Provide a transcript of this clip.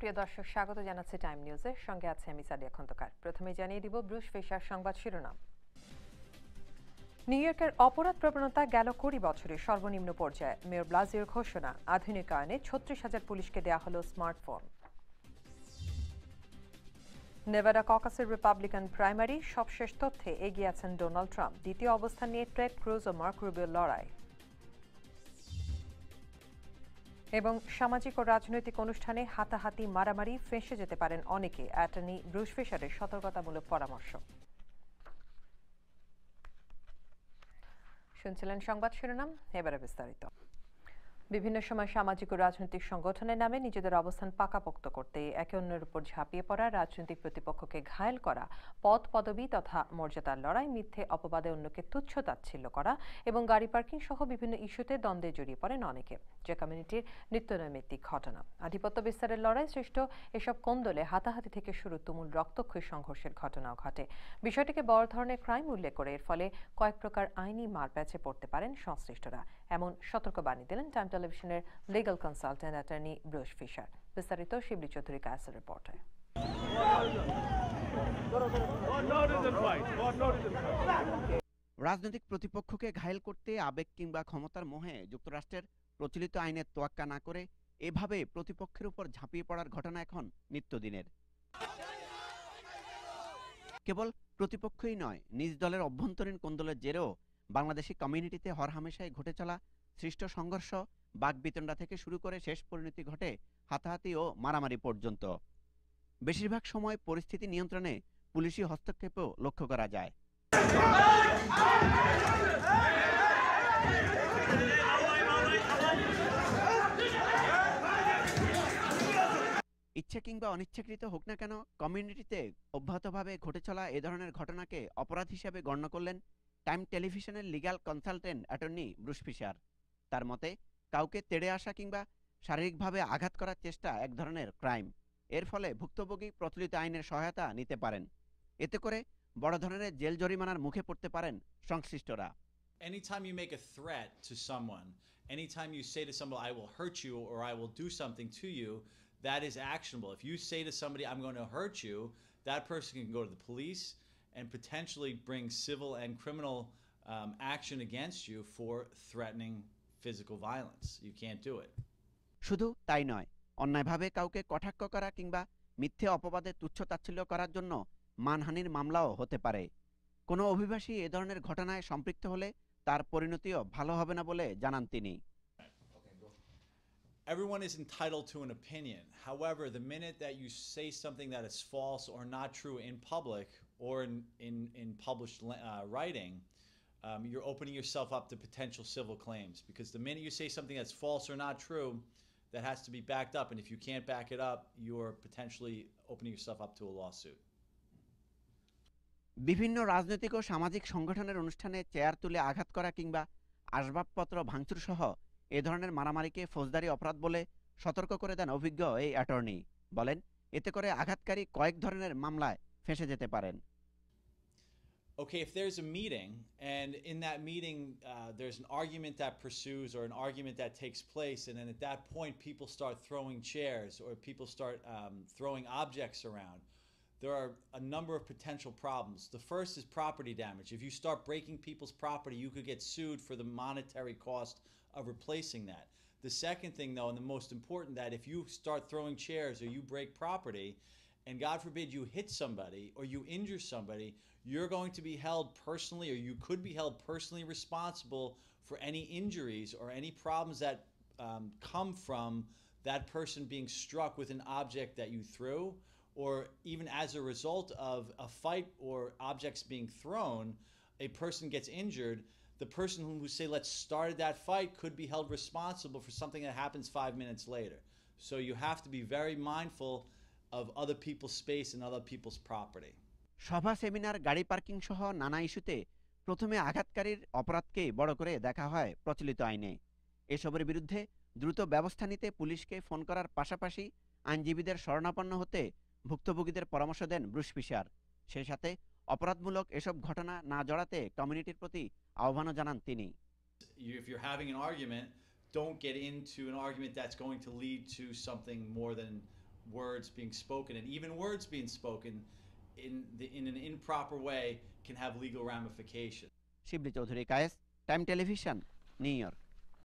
প্রিয় দর্শক, স্বাগত জানাচ্ছি টাইম নিউজে। সঙ্গে আছে আমি সাদিয়া খন্দকার। প্রথমে জানিয়ে দিব ব্রুস ফিশার সংবাদ শিরোনাম। নিউ ইয়র্কের অপরাধ প্রবণতা গেল 20 বছরে সর্বনিম্ন পর্যায়ে। মেয়র ব্লাজিওর ঘোষণা, আধুনিকায়নে 36,000 পুলিশকে দেয়া হলো স্মার্টফোন। নেভাডা ককাসের রিপাবলিকান প্রাইমারি সবশেষ তথ্যে এগিয়ে আছেন ডোনাল্ড ট্রাম্প। দ্বিতীয় অবস্থান নিয়ে টেড ক্রুজ ও মার্ক রুবিওর লড়াই। এবং সামাজিক ও রাজনৈতিক অনুষ্ঠানে হাতাহাতি মারামারি ফেঁসে যেতে পারেন অনেকে, অ্যাটর্নি ব্রুস ফিশারের সতর্কতামূলক পরামর্শ। শুনছিলেন সংবাদ শিরোনাম, এবারে বিস্তারিত। বিভিন্ন সময় সামাজিক ও রাজনৈতিক সংগঠনের নামে নিজেদের অবস্থান পাকাপোক্ত করতে একে অন্যের উপর ঝাঁপিয়ে পড়া, রাজনৈতিক প্রতিপক্ষকে ঘায়েল করা, পদ পদবি তথা মর্যাদার লড়াই, মিথ্যে অপবাদে অন্যকে তুচ্ছ তাচ্ছিল্য করা এবং গাড়ি পার্কিং সহ বিভিন্ন ইস্যুতে দ্বন্দ্বে জড়িয়ে পড়েন অনেকে, যে কমিউনিটির নিত্যনৈমিত্তিক ঘটনা। আধিপত্য বিস্তারের লড়াই সৃষ্ট এসব কোন্দলে হাতাহাতি থেকে শুরু তুমুল রক্তক্ষয়ী সংঘর্ষের ঘটনাও ঘটে। বিষয়টিকে বড় ধরনের ক্রাইম উল্লেখ করে এর ফলে কয়েক প্রকার আইনি মারপ্যাচে পড়তে পারেন সংশ্লিষ্টরা, এমন সতর্কবাণী দিলেন টাইম টেলিভিশনের legal consultant attorney Bruce Fisher. বিস্তারিত শিবলি চৌধুরী কায়েসের রিপোর্টে। রাজনৈতিক প্রতিপক্ষকে ঘায়েল করতে আবেগ কিংবা ক্ষমতার মোহে যুক্তরাষ্ট্রের প্রচলিত আইনের তোয়াক্কা না করে এভাবে প্রতিপক্ষের উপর ঝাঁপিয়ে পড়ার ঘটনা এখন নিত্যদিনের। কেবল প্রতিপক্ষই নয়, নিজ দলের অভ্যন্তরীণ কোন্দলের জেরেও বাংলাদেশি কমিউনিটিতে হরহামেশাই ঘটে চলা সৃষ্ট সংঘর্ষ, বাকবিতণ্ডা থেকে শুরু করে শেষ পরিণতি ঘটে হাতাহাতি ও মারামারি পর্যন্ত। বেশিরভাগ সময় পরিস্থিতি নিয়ন্ত্রণে পুলিশি হস্তক্ষেপও লক্ষ্য করা যায়। ইচ্ছে কিংবা অনিচ্ছাকৃত হোক না কেন, কমিউনিটিতে অব্যাহতভাবে ঘটে চলা এ ধরনের ঘটনাকে অপরাধ হিসেবে গণ্য করলেন টাইম টেলিভিশনের legal consultant attorney Bruce Fisher. তার মতে, কাউকে তেড়ে আসা কিংবা শারীরিকভাবে আঘাত করার চেষ্টা এক ধরনের ক্রাইম। এর ফলে ভুক্তভোগী প্রচলিত আইনের সহায়তা নিতে পারেন। এতে করে বড় ধরনের জেল জরিমানার মুখে পড়তে পারেন সংশ্লিষ্টরা। Anytime you make a threat to someone, anytime you say to someone, I will hurt you or I will do something to you, that is actionable. If you say to somebody, I'm going to hurt you, that person can go to the police and potentially bring civil and criminal action against you for threatening physical violence. You can't do it. শুধু তাই নয়, অন্যায়ভাবে কাউকে কটাক্ষ করা কিংবা মিথ্যে অপবাদে তুচ্ছ তাচ্ছিল্য করার জন্য মানহানির মামলাও হতে পারে। কোনো অভিবাসী এ ধরনের ঘটনায় সম্পৃক্ত হলে তার পরিণতিও ভালো হবে না বলে জানান তিনি। Everyone is entitled to an opinion. However, the minute that you say something that is false or not true in public or in published writing, you're opening yourself up to potential civil claims. Because the minute you say something that's false or not true, that has to be backed up. And if you can't back it up, you're potentially opening yourself up to a lawsuit. বিভিন্ন রাজনৈতিক ও সামাজিক সংগঠনের অনুষ্ঠানে chair তুলে আঘাত করা কিংবা আসবাবপত্র ভাঙচুর সহ এ ধরনের মারামারিকে ফৌজদারি অপরাধ বলে সতর্ক করে দেন অভিজ্ঞ এই অ্যাটর্নি। বলেন, এতে করে আঘাতকারী কয়েক ধরনের মামলায় ফেঁসে যেতে পারেন। Okay, if there's a meeting and in that meeting there's an argument that pursues or an argument that takes place, and then at that point people start throwing chairs or people start throwing objects around, there are a number of potential problems. The first is property damage. If you start breaking people's property, you could get sued for the monetary cost of replacing that. The second thing, though, and the most important, that if you start throwing chairs or you break property, and God forbid you hit somebody or you injure somebody, you're going to be held personally, or you could be held personally responsible for any injuries or any problems that come from that person being struck with an object that you threw, or even as a result of a fight or objects being thrown, a person gets injured. The person who say, let's start that fight, could be held responsible for something that happens 5 minutes later. So you have to be very mindful of other people's space and other people's property. সভা, seminar, গাড়ি parking সহ নানা ইস্যুতে প্রথমে আঘাতকারীর অপরাধকে বড় করে দেখা হয় প্রচলিত আইনে। এসবের বিরুদ্ধে দ্রুত ব্যবস্থা নিতে পুলিশকে ফোন করার পাশাপাশি আইনজীবীদের শরণাপন্ন হতে ভুক্তভোগীদের পরামর্শ দেন ব্রুস ফিশার। সেই সাথে অপরাধমূলক এসব ঘটনা না জড়াতে কমিউনিটির প্রতি আহ্বানও জানান তিনি। If you're having an argument, don't get into an argument that's going to lead to something more than words being spoken, and even words being spoken in an improper way can have legal ramifications. Shibli Chowdhury Kayes, Time television, New York.